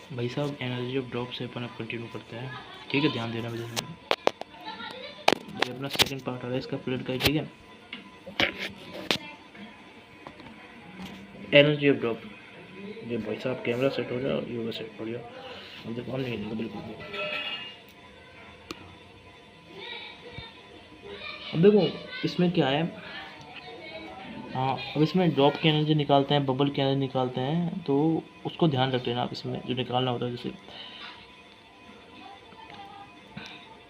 भाई साहब energy of drop से अपन अब कंटिन्यू करते हैं, ठीक है। ध्यान देना मुझे, ये अपना सेकंड पार्ट आ रहा है इसका प्लेट का, ठीक है। एनर्जी ऑफ ड्रॉप, ये भाई साहब कैमरा सेट हो जाओ, योगा सेट हो जाओ। अब देखो हम नहीं हिलेगा बिल्कुल भी। अब देखो इसमें क्या है, हाँ अब इसमें ड्रॉप की एनर्जी निकालते हैं, बबल की एनर्जी निकालते हैं, तो उसको ध्यान रख लेना आप इसमें जो निकालना होता है। जैसे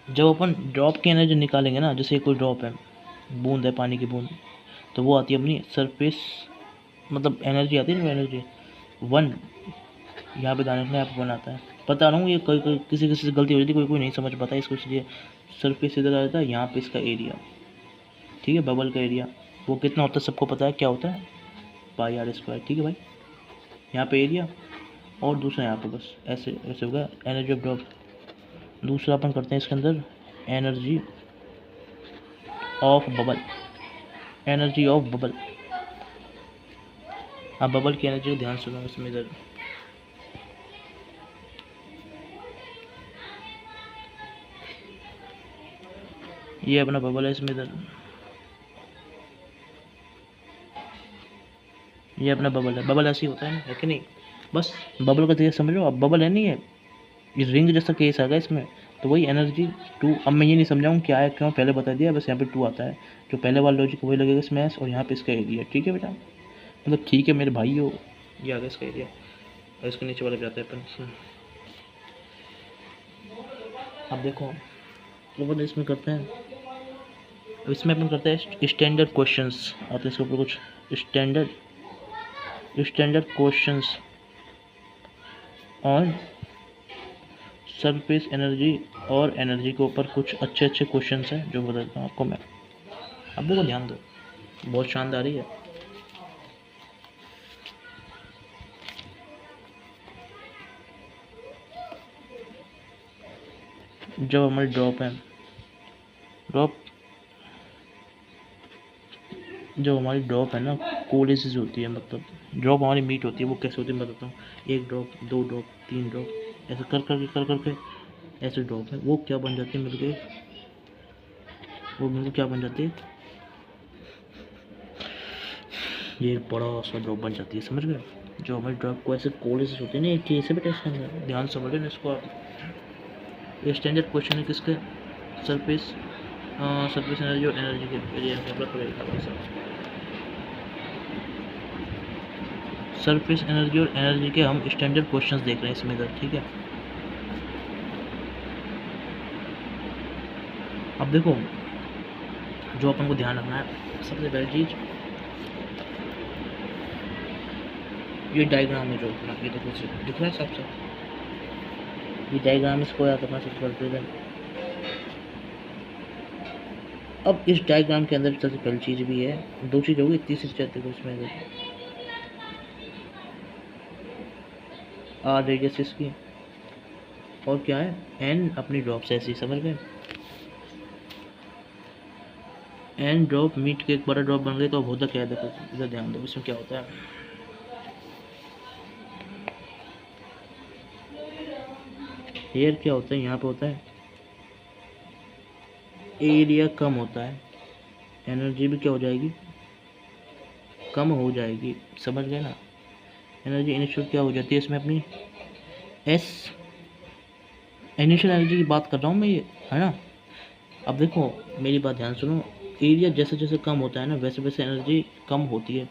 जब अपन ड्रॉप की एनर्जी निकालेंगे ना, जैसे कोई ड्रॉप है, बूंद है, पानी की बूंद, तो वो आती है अपनी सरफेस, मतलब एनर्जी आती है ना, एनर्जी 1, यहाँ पे दाने में आप बनाता है। बता रहा हूँ ये कोई कोई किसी किसी से गलती हो जाती है, कोई कोई नहीं समझ पाता इसको, इसलिए सरफेस इधर आ जाता है, यहाँ पे इसका एरिया, ठीक है, बबल का एरिया वो कितना होता है सबको पता है, क्या होता है, पाई आर स्क्वायर, ठीक है भाई। यहाँ पे एरिया और दूसरा यहाँ पे, बस ऐसे ऐसे होगा एनर्जी ऑफ ड्रॉप। दूसरा अपन करते हैं इसके अंदर energy of bubble, energy of bubble. अब बबल की एनर्जी को ध्यान सुनो इसमें, इधर ये अपना बबल है, इसमें इधर ये अपना बबल है। बबल ऐसे ही होता है कि नहीं, बस बबल का तरीका समझो। अब बबल है नहीं है, ये रिंग जैसा केस आ गया इसमें, तो वही एनर्जी 2। अब मैं ये नहीं समझाऊँ क्या है क्यों, पहले बता दिया, बस यहाँ पे 2 आता है, जो पहले वाला लॉजिक वही लगेगा इसमें एस, और यहाँ पे इसका एरिया, ठीक है बेटा, मतलब ठीक है मेरे भाई हो, ये आ गया इसका एरिया, और इसके नीचे वाला जाता है अपन। अब देखो अपन इसमें करते हैं, अब इसमें अपन करते हैं स्टैंडर्ड क्वेश्चंस आते हैं इसके ऊपर, कुछ standard questions on surface energy और एनर्जी के ऊपर कुछ अच्छे अच्छे क्वेश्चंस हैं जो बताता हूँ आपको मैं। अब देखो ध्यान दो, बहुत शानदार ही है। जब हमारी ड्रॉप है, जब हमारी ड्रॉप है ना, कोलिसिस होती है, मतलब ड्रॉप हमारी मीट होती है, वो कैसे होती है मैं बताता हूँ। 1 ड्रॉप, 2 ड्रॉप, 3 ड्रॉप, ऐसे कर करके ऐसे ड्रॉप है, वो क्या बन जाती है मिलके, वो मिलके क्या बन जाती है, ये बड़ा सा ड्रॉप बन जाती है, समझ गए। जो हमारी ड्रॉप को ऐसे कोलिसिस होती है ना, एक केस है बेटा इसके अंदर, ध्यान समझ लेना इसको आप। ये स्टैंडर्ड क्वेश्चन है किसके, सरफेस एनर्जी और एनर्जी के एरिया में, सरफेस एनर्जी और एनर्जी के हम स्टैंडर्ड क्वेश्चंस देख रहे हैं इसमें इधर, ठीक है। अब देखो जो अपन को ध्यान रखना है, सबसे पहली चीज ये डायग्राम है जो अपना, ये देखो दिख रहा है सबसे, ये डायग्राम इसको याद रखना सबसे पहले। अब इस डायग्राम के अंदर सबसे पहली चीज भी है, 2 चीज होगी, तीसरी चीज देखो इसमें, आर रेडियस इसकी, और क्या है एन अपनी ड्रॉप से, ऐसी समझ गए। एन ड्रॉप मीट के एक बड़ा ड्रॉप बन गई, तो अब होता क्या है देखो इधर ध्यान दो, इसमें क्या होता है, एयर क्या होता है, यहाँ पे होता है एरिया कम होता है, एनर्जी भी क्या हो जाएगी, कम हो जाएगी, समझ गए ना। एनर्जी इनिशियल क्या हो जाती है इसमें अपनी, एस, इनिशियल एनर्जी की बात कर रहा हूँ मैं, ये है ना। अब देखो मेरी बात ध्यान सुनो, एरिया जैसे जैसे कम होता है ना, वैसे वैसे एनर्जी कम होती है।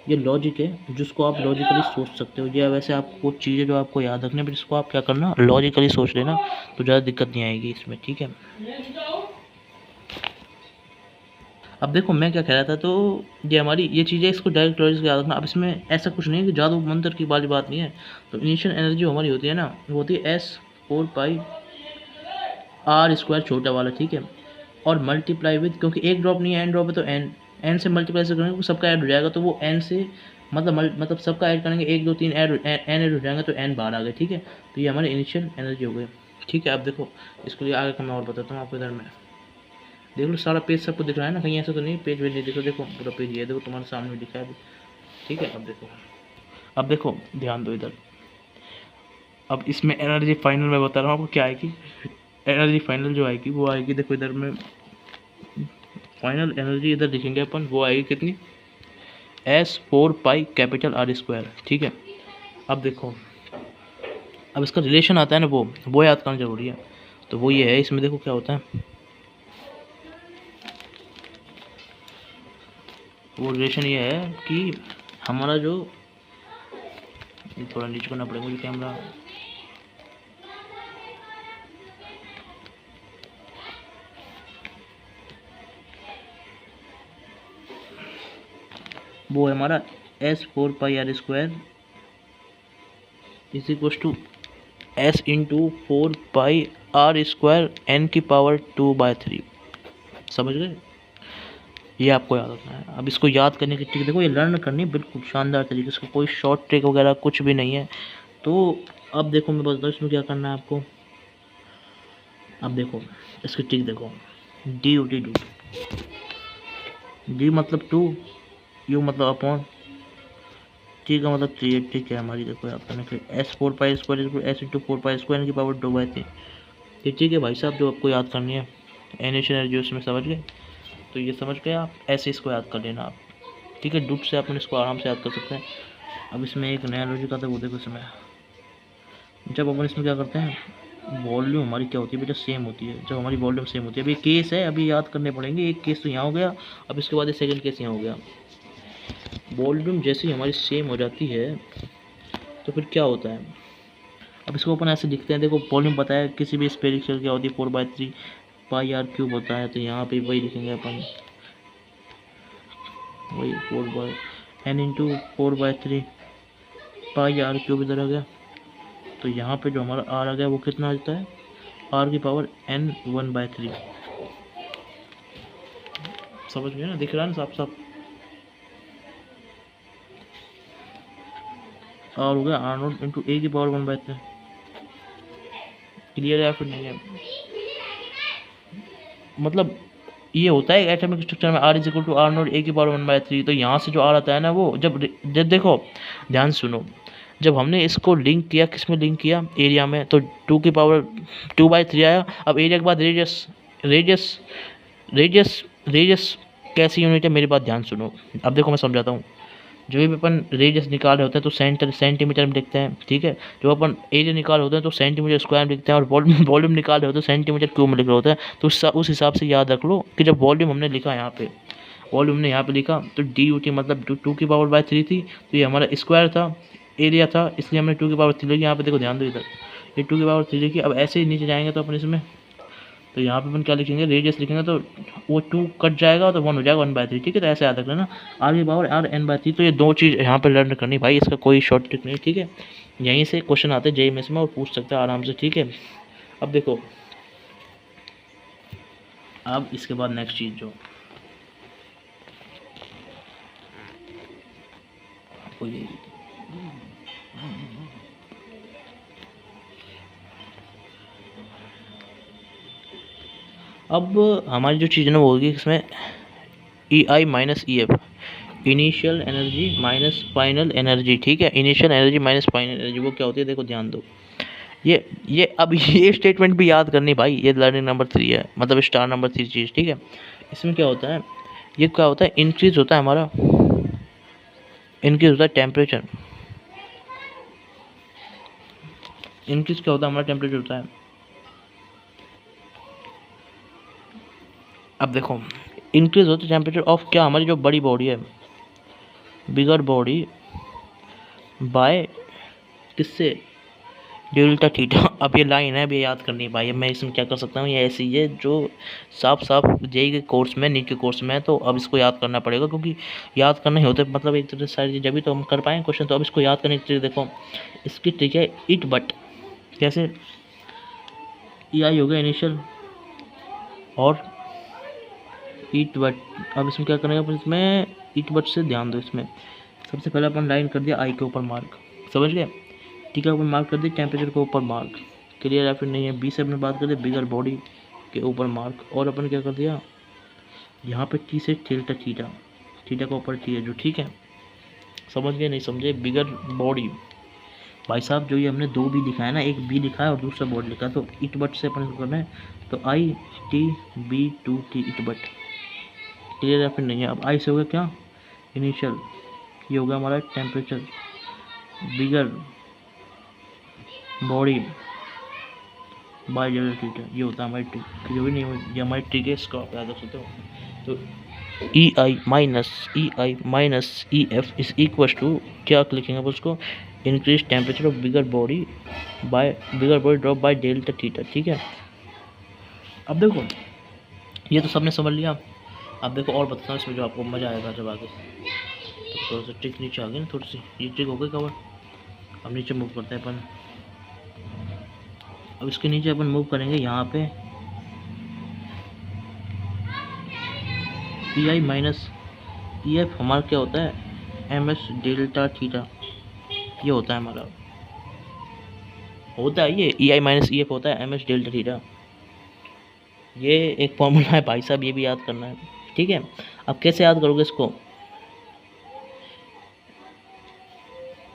ये लॉजिक है जिसको आप लॉजिकली सोच सकते हो, या वैसे आपको चीज़ें जो आपको याद रखने पर, जिसको आप क्या करना लॉजिकली सोच लेना, तो ज़्यादा दिक्कत नहीं आएगी इसमें, ठीक है। अब देखो मैं क्या कह रहा था, तो ये हमारी ये चीज़ें, इसको डायरेक्ट लॉजिक याद रखना। अब इसमें ऐसा कुछ नहीं है कि जादू मंत्र की वाली बात नहीं है। तो इनिशियल एनर्जी हमारी होती है ना, वो होती है एस 4 पाई आर स्क्वायर छोटा वाला, ठीक है, और मल्टीप्लाई विद, क्योंकि एक ड्रॉप नहीं है, एन ड्रॉप है, तो एन से मल्टीप्लाई से करेंगे सबका ऐड हो जाएगा, तो वो एन से मतलब सबका ऐड करेंगे, 1 2 3 एन ऐड हो जाएंगे, तो एन बाहर आ गए, ठीक है। तो ये हमारी इनिशियल एनर्जी हो गई, ठीक है। अब देखो इसके लिए आगे का मैं और बताता हूँ आपको, इधर में देख लो सारा पेज सबको दिख रहा है ना, कहीं ऐसा तो नहीं पेज वेज नहीं दिखो, देखो पूरा पेज ये देखो तुम्हारे सामने दिखा है, ठीक है। अब देखो ध्यान दो इधर, अब इसमें एनर्जी फाइनल मैं बता रहा हूँ आपको क्या आएगी। एनर्जी फाइनल जो आएगी वो आएगी, देखो इधर में फाइनल एनर्जी इधर लिखेंगे अपन, वो आएगी कितनी, S4 pi capital R square, ठीक है। अब देखो, अब इसका रिलेशन आता है ना, वो याद करना जरूरी है। तो वो ये है, इसमें देखो क्या होता है, वो रिलेशन ये है कि हमारा जो, थोड़ा नीचे करना पड़ेगा मुझे कैमरा, वो है हमारा S4 pi R square is equal to S into 4 pi R square N की पावर 2/3। समझ गए, ये आपको याद रखना है। अब इसको याद करने की ट्रिक देखो, ये लर्न करनी बिल्कुल शानदार तरीके से, कोई शॉर्ट ट्रिक वगैरह कुछ भी नहीं है। तो अब देखो मैं बताता हूँ इसमें क्या करना है आपको। अब देखो इसकी ट्रिक देखो, डी यू टी, डी मतलब 2, यू मतलब अपॉन, टी का मतलब 3, ठीक है हमारी, देखो याद करने के लिए S4 pi square S into 4 pi square की पावर 2/3। ये ठीक है भाई साहब, जो आपको याद करनी है एनिशन एनर्जी उसमें, समझ गए। तो ये समझ गए आप, ऐसे इसको याद कर लेना आप, ठीक है। डूट से अपन इसको आराम से याद कर सकते हैं। अब इसमें एक नया लॉजिक आता है, वो देखो इसमें, जब अपन इसमें क्या करते हैं, वॉल्यूम हमारी क्या होती है बेटा, सेम होती है। जब हमारी वॉल्यूम सेम होती है, अभी केस है, अभी याद करने पड़ेंगे। एक केस तो यहाँ हो गया, अब इसके बाद सेकंड केस यहाँ हो गया। वॉल्यूम जैसे ही हमारी सेम हो जाती है तो फिर क्या होता है, अब इसको अपन ऐसे लिखते हैं, देखो वॉल्यूम पता है किसी भी स्पेरिकल क्या होती है, 4/3 पाई R क्यूब होता है। तो यहाँ पे वही लिखेंगे अपन, वही 4/n इंटू 4/3 पाई R क्यूब इधर आ गया। तो यहाँ पे जो हमारा R आ गया वो कितना आ जाता है, R की पावर N 1/3। समझ गए ना, दिख रहा है ना साफ साफ। और हो गया R0 इंटू A की पावर 1/3। क्लियर है या फिर नहीं है, मतलब ये होता है एटॉमिक स्ट्रक्चर में R is equal to R0 A की पावर 1/3। तो यहाँ से जो R आता है ना, वो जब देखो ध्यान सुनो, जब हमने इसको लिंक किया, किस में लिंक किया, एरिया में, तो 2 की पावर 2/3 आया। अब एरिया के बाद रेडियस, रेडियस रेडियस रेडियस कैसी यूनिट है, मेरी बात ध्यान सुनो। अब देखो मैं समझाता हूँ, जो भी अपन रेडियस निकाल रहे होते हैं तो सेंटीमीटर में लिखते हैं, ठीक है। जो अपन एरिया निकाल रहे होते हैं तो सेंटीमीटर स्क्वायर में लिखते हैं, और वॉल्यूम निकाल रहे होते हैं सेंटीमीटर क्यूब में लिख रहे होते हैं। तो उस हिसाब से याद रख लो कि जब वॉल्यूम हमने लिखा यहाँ पे, वॉल्यूम ने यहाँ पे लिखा, तो डी यू टी मतलब 2 की पावर 3 थी, तो ये हमारा स्क्वायर था, एरिया था, इसलिए हमने 2 की पावर 3 लिखी। यहाँ पे देखो ध्यान दो, इधर ये 2 की पावर 3 लिखी। अब ऐसे ही नीचे जाएंगे तो अपन इसमें, तो यहाँ पे अपन क्या लिखेंगे, रेडियस लिखेंगे, तो वो 2 कट जाएगा तो 1 हो जाएगा 1/3, ठीक है। तो ऐसे याद रख लेना, R की पावर R/n/3। तो ये दो चीज़ यहाँ पे लर्न करनी भाई, इसका कोई शॉर्ट ट्रिक नहीं, ठीक है। यहीं से क्वेश्चन आते हैं जेईई मेंस में, और पूछ सकते हैं आराम से, ठीक है। अब देखो, अब इसके बाद नेक्स्ट चीज़ जो अब हमारी जो चीज़ ना वो होगी इसमें EI minus EF, initial energy minus final energy, ठीक है। Initial energy minus final energy वो क्या होती है, देखो ध्यान दो, ये अब ये स्टेटमेंट भी याद करनी भाई, ये लर्निंग नंबर 3 है, मतलब स्टार नंबर 3 चीज़, ठीक है। इसमें क्या होता है, ये क्या होता है, इंक्रीज होता है हमारा, इंक्रीज होता है टेम्परेचर, इंक्रीज क्या होता है हमारा, टेम्परेचर होता है। अब देखो, इंक्रीज होता है टेम्परेचर ऑफ क्या, हमारी जो बड़ी बॉडी है, बिगर बॉडी, बाय किससे, डेल्टा थीटा। अब ये लाइन है, अभी याद करनी है भाई। अब मैं इसमें क्या कर सकता हूँ, ये ऐसी है जो साफ साफ जेईई के कोर्स में, नीट के कोर्स में है, तो अब इसको याद करना पड़ेगा, क्योंकि याद करना ही होता है, मतलब एक तरह से सारी चीज़, अभी तो हम कर पाएंगे क्वेश्चन। तो अब इसको याद करने की ट्रिक देखो, इसकी ट्रिक है इट बट, कैसे, EI हो गया इनिशियल, और ईट बट। अब इसमें क्या करेंगे अपन, इसमें ईट बट से ध्यान दो, इसमें सबसे पहले अपन लाइन कर दिया आई के ऊपर मार्क, समझ गए, ठीक है। अपन मार्क कर दिया टेम्परेचर के ऊपर मार्क, क्लियर या फिर नहीं है। बी से अपने बात कर दिया बिगर बॉडी के ऊपर मार्क, और अपन क्या कर दिया यहाँ पे टी से थीटा, थीटा के ऊपर टी है जो, ठीक है। समझ गए नहीं समझे, बिगर बॉडी भाई साहब जो ये हमने दो बी लिखा है ना, एक बी लिखा है और दूसरा बोर्ड लिखा है, तो इट बट से अपन करना है, तो आई टी बी टू टी इट बट। क्लियर या फिर नहीं है? अब आई से हो गया क्या, इनिशियल, ये होगा हमारा temperature, bigger body by general heater, ये होता है हमारी ट्रिक। जो भी नहीं हो, ये हमारी ट्रिक है, इसको आप याद रख सकते हो। तो E I minus E F is equal to क्या लिखेंगे आप उसको, increase temperature of bigger body drop by delta theta. ठीक है, अब देखो ये तो सबने समझ लिया। अब देखो और बताता हूँ इसमें जो आपको मज़ा आएगा जब आगे। तो थोड़ा सा ट्रिक नीचे आ गई ना, थोड़ी सी ये ट्रिक हो गई कवर। अब नीचे मूव करते हैं अपन। अब इसके नीचे अपन मूव करेंगे यहाँ पे P I minus E F हमारा क्या होता है, एम एस डेल्टा थीटा, ये होता है हमारा, होता है ये ई आई माइनस ई एफ होता है एम एस डेल्टा थीटा। ये एक फॉर्मूला है भाई साहब, ये भी याद करना है। ठीक है, अब कैसे याद करोगे इसको,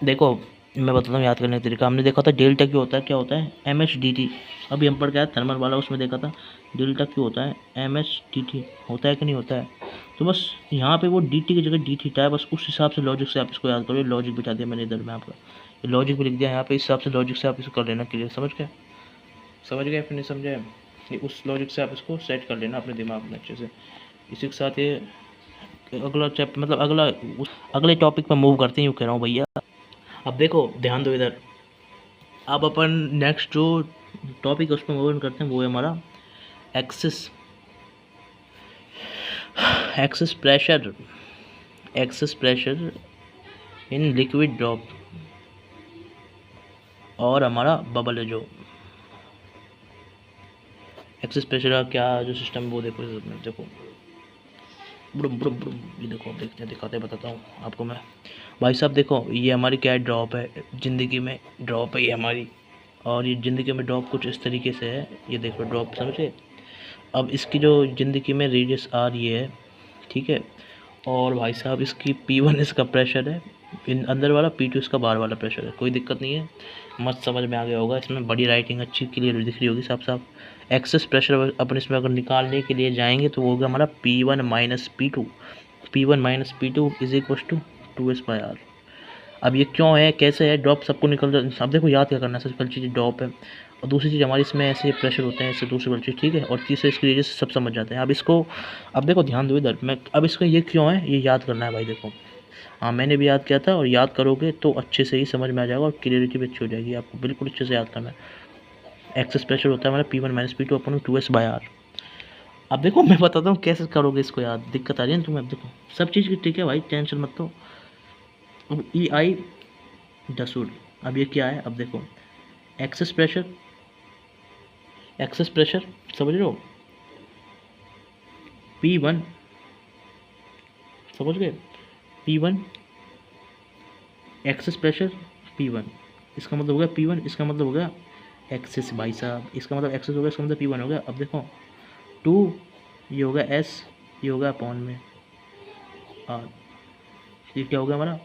देखो मैं बताता हूँ याद करने का तरीका। हमने देखा था डेल्टा क्यू होता है, क्या होता है, एम एच डी टी। अभी हम पढ़ के आए थर्मल वाला, उसमें देखा था डेल्टा क्यू होता है एम एच डी टी, होता है कि नहीं होता है। तो बस यहाँ पे वो डी टी की जगह डी थीटा है, बस उस हिसाब से लॉजिक से आप इसको याद करो। लॉजिक बिठा दिया मैंने इधर में आपका, ये लॉजिक भी लिख दिया यहाँ पे, इस हिसाब से लॉजिक से आप इसको कर लेना क्लियर। समझ गए फिर नहीं समझे, ये उस लॉजिक से आप इसको सेट कर लेना अपने दिमाग में अच्छे से। इसी के साथ ये अगला चैप्टर मतलब अगले टॉपिक पर मूव करते हैं, यूँ कह रहा हूँ भैया। अब देखो ध्यान दो इधर, अब अपन नेक्स्ट जो टॉपिक है उस पर मूव करते हैं, वो है हमारा excess pressure in liquid drop, और हमारा बबल है जो एक्सेस प्रेशर का क्या जो सिस्टम है वो देखो। देखो बुड़ुम बुड़ुम बुड़ुम, ये देखो देखते हैं, दिखाते बताता हूँ आपको मैं। भाई साहब देखो ये हमारी क्या ड्रॉप है, ज़िंदगी में ड्रॉप है ये हमारी, और ये ज़िंदगी में ड्रॉप कुछ इस तरीके से है, ये देखो ड्रॉप समझे। अब इसकी जो ज़िंदगी में रेडियस आ रही है, ठीक है, और भाई साहब इसकी P1 इसका प्रेशर है इन अंदर वाला, P2 इसका बाहर वाला प्रेशर है। कोई दिक्कत नहीं है, मस्त समझ में आ गया होगा, इसमें बड़ी राइटिंग अच्छी क्लियर दिख रही होगी साफ साफ। एक्सेस प्रेशर अपन इसमें अगर निकालने के लिए जाएंगे तो वो होगा हमारा P1 minus P two is equal to 2s/r। अब ये क्यों है, कैसे है, ड्रॉप सबको निकल जाए। अब देखो याद क्या करना है, सबसे पहली चीज़ ड्रॉप है, और दूसरी चीज़ हमारी इसमें ऐसे प्रेशर होते हैं, इससे दूसरी चीज़, ठीक है, और तीसरे इसकी वजह से सब समझ जाते हैं। अब इसको, अब देखो ध्यान दो इधर, मैं अब इसका ये क्यों है ये याद करना है भाई। देखो हाँ मैंने भी याद किया था, और याद करोगे तो अच्छे से ही समझ में आ जाएगा और क्लियरिटी भी अच्छी हो जाएगी, आपको बिल्कुल अच्छे से याद करना है। एक्सेस प्रेशर होता है हमारा P1 माइनस P2 अपन 2s/r। अब देखो मैं बताता हूँ कैसे करोगे इसको याद, दिक्कत आ रही है ना तुम्हें। अब देखो सब चीज़ की ठीक है भाई, टेंशन मत लो। अब ई आई डसूड, अब ये क्या है, अब देखो एक्सेस प्रेशर समझ रहे हो, P1 समझ गए, P1 एक्सेस प्रेशर P1, इसका मतलब हो गया P1, इसका मतलब हो गया एक्सेस भाई साहब, इसका मतलब एक्सेस हो गया, इसका मतलब P1 हो गया। अब देखो 2 ये हो गया S, ये हो गया अपॉन में R, ये क्या हो गया हमारा,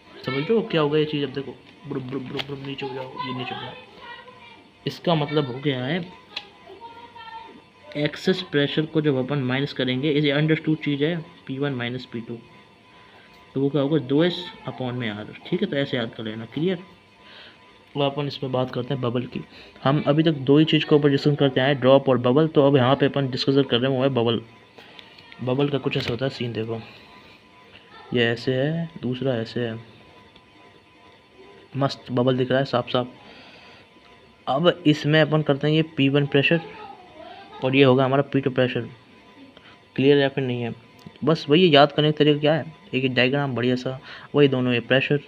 समझ लो क्या हो गया ये चीज़। अब देखो बुड़ुम बुड़ुम बुड़ुम बुड़ुम नीचे हो जाओ, ये नीचे हो जाओ, इसका मतलब हो गया है एक्सेस प्रेशर को जब अपन माइनस करेंगे, ये अंडरस्टूड चीज़ है P1 माइनस P2, तो वो क्या होगा 2s/r, ठीक है। तो ऐसे याद कर लेना क्लियर। तो अपन इसमें बात करते हैं बबल की। हम अभी तक दो ही चीज़ के ऊपर डिस्कस करते हैं, ड्रॉप और बबल। तो अब यहाँ पे अपन डिस्कस कर रहे हैं वो है बबल का कुछ ऐसा होता है सीन। देखो ये ऐसे है, दूसरा ऐसे है, मस्त बबल दिख रहा है साफ साफ। अब इसमें अपन करते हैं ये P1 प्रेशर, और ये होगा हमारा P2 प्रेशर। क्लियर या फिर नहीं है, बस वही याद करने का तरीका क्या है, एक डायग्राम बढ़िया सा, वही दोनों, ये प्रेशर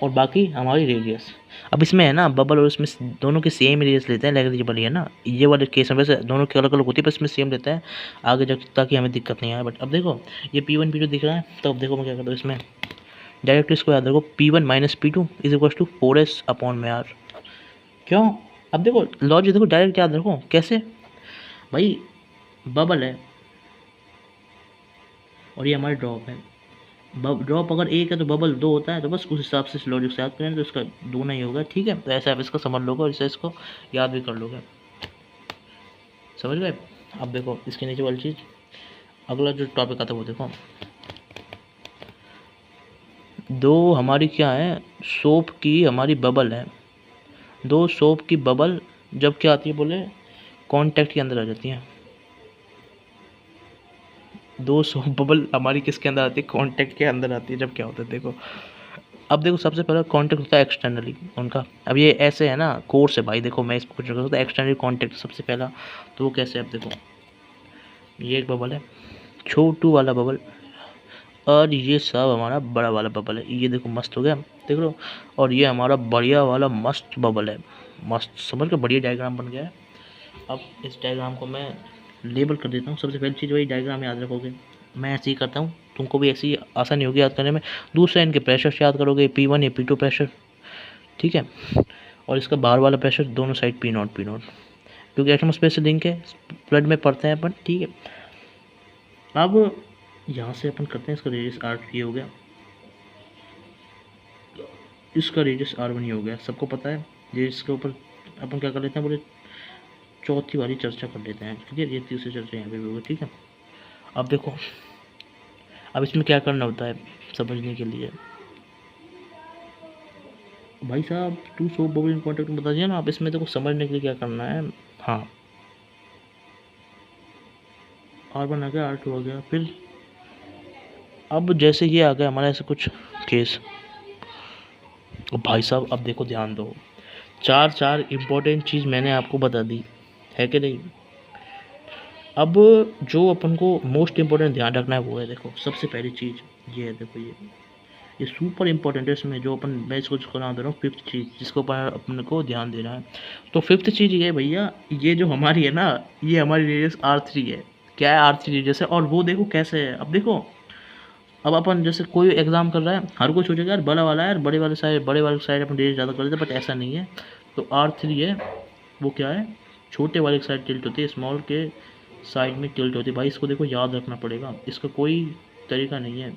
और बाकी हमारी रेडियस। अब इसमें है ना बबल और इसमें दोनों की सेम रेडियस लेते हैं, नेग्लिजिबल है ना ये वाले केस में, वैसे दोनों की अलग अलग होती है पर इसमें सेम लेते हैं आगे जब, ताकि हमें दिक्कत नहीं आए। बट अब देखो ये P1 P2 दिख रहा है, तो अब देखो मैं क्या करता हूँ इसमें डायरेक्ट इसको याद रखो, P1 minus P2 is equal to 4s/r। क्यों, अब देखो लॉजिक देखो, डायरेक्ट याद रखो कैसे भाई, बबल है और ये हमारी ड्रॉप है, ड्रॉप अगर एक है तो बबल 2 होता है, तो बस उस हिसाब से इस लॉजिक से याद करें तो इसका 2 नहीं होगा, ठीक है। तो ऐसे आप इसको समझ लोगे और इससे इसको याद भी कर लोगे, समझ गए। अब देखो इसके नीचे वाली चीज़, अगला जो टॉपिक आता है वो देखो, दो हमारी क्या है, सोप की हमारी बबल है, दो सोप की बबल जब क्या आती है बोले, कांटेक्ट के अंदर आ जाती हैं। दो सोप बबल हमारी किसके अंदर आती है, कांटेक्ट के अंदर आती है, जब क्या होता है देखो। अब देखो सबसे पहला कांटेक्ट होता है एक्सटर्नली उनका, अब ये ऐसे है ना कोर्स है भाई, देखो मैं इसको कुछ होता है एक्सटर्नली कांटेक्ट सबसे पहला, तो वो कैसे है, अब देखो ये एक बबल है, छोटू वाला बबल, और ये सब हमारा बड़ा वाला बबल है, ये देखो मस्त हो गया, देख लो। और ये हमारा बढ़िया वाला मस्त बबल है, मस्त समझ के बढ़िया डायग्राम बन गया है। अब इस डायग्राम को मैं लेबल कर देता हूँ। सबसे पहली चीज़ वही डायग्राम याद रखोगे, मैं ऐसे ही करता हूँ, तुमको भी ऐसी आसानी होगी याद करने में। दूसरा इनके प्रेशर याद करोगे, P1 या P2 प्रेशर, ठीक है। और इसका बाहर वाला प्रेशर दोनों साइड P0 P0, क्योंकि एटमॉस्फेयर से लिंक है, ब्लड में पड़ते हैं अपन, ठीक है। अब यहाँ से अपन करते हैं इसका रेडियस R3 हो गया, इसका रेडियस R1 ही हो गया, सबको पता है। ये इसके ऊपर अपन क्या कर लेते हैं बोले, चौथी वाली चर्चा कर लेते हैं, ठीक है। ये तीसरी चर्चा यहाँ पे भी होगी, ठीक है। अब देखो अब इसमें क्या करना होता है समझने के लिए, भाई साहब two soap bubble in contact में बता दिया ना। अब इसमें देखो समझने के लिए क्या करना है, हाँ R1 आ गया, R2 आ गया, फिर अब जैसे ये आ गया हमारा ऐसे कुछ केस, भाई साहब अब देखो ध्यान दो, चार इम्पोर्टेंट चीज़ मैंने आपको बता दी है कि नहीं। अब जो अपन को मोस्ट इम्पोर्टेंट ध्यान रखना है वो है, देखो सबसे पहली चीज़ ये है, देखो ये सुपर इम्पोर्टेंट है इसमें, जो अपन मैं इसको नाम दे रहा हूँ फिफ्थ चीज़, जिसको अपन को ध्यान देना है। तो फिफ्थ चीज़ ये भैया, ये जो हमारी है ना, ये हमारी रेडियस R3 है, क्या है R3 रेडियस है। और वो देखो कैसे है, अब देखो अब अपन जैसे कोई एग्जाम कर रहा है, हर कोई सोचेगा यार बड़ा वाला है यार, बड़े वाले साइड अपन रेडियस ज़्यादा कर देते, बट ऐसा नहीं है। तो R3 है वो क्या है, छोटे वाले साइड टिल्ट होती है, स्मॉल के साइड में टिल्ट होती है। भाई इसको देखो याद रखना पड़ेगा, इसका कोई तरीका नहीं है।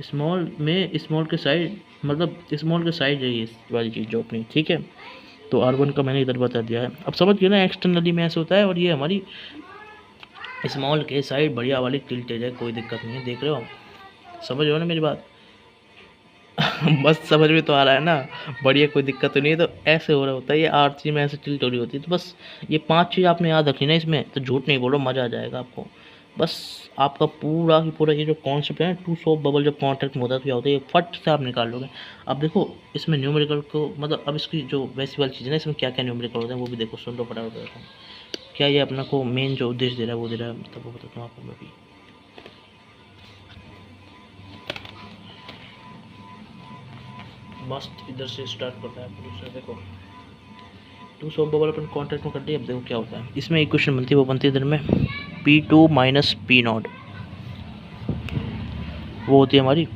स्मॉल में स्मॉल के साइड, मतलब स्मॉल के साइड है ये वाली चीज़ जो अपनी, ठीक है। तो R1 का मैंने इधर बता दिया है, अब समझ गए ना एक्सटर्नली में ऐसे होता है। और ये हमारी स्मॉल के साइड बढ़िया वाली टिल्टेज है, कोई दिक्कत नहीं है, देख रहे हो, समझ रहे हो ना मेरी बात बस समझ में तो आ रहा है ना, बढ़िया कोई दिक्कत तो नहीं है। तो ऐसे हो रहा होता है, ये R3 में ऐसे टिल्ट हो रही होती है। तो बस ये 5 चीज़ आपने याद रखी ना इसमें, तो झूठ नहीं बोलो, मज़ा आ जाएगा आपको। बस आपका पूरा की पूरा ये जो कॉन्सेप्ट है, टू सोप बबल जब कॉन्टैक्ट में होता है तो क्या होता है, ये फट से आप निकाल लोगे। अब देखो इसमें न्यूमेरिकल को, मतलब अब इसकी जो वैसी वाली चीज़ है ना, इसमें क्या क्या न्यूमेरिकल होते हैं वो भी देखो, सुन लो फटाफट बताता हूँ। क्या ये अपना को मेन जो उद्देश्य दे रहा है वो दे रहा है, मतलब वो बताता हूँ आपको मैं भी। मस्त इधर से स्टार्ट करता है दूसरा, देखो टू सोप बबल अपन कॉन्टैक्ट में कर दिया। अब देखो क्या होता है, इसमें इक्वेशन बनती है, वो बनती है इधर में P2 माइनस P0, वो होती है हमारी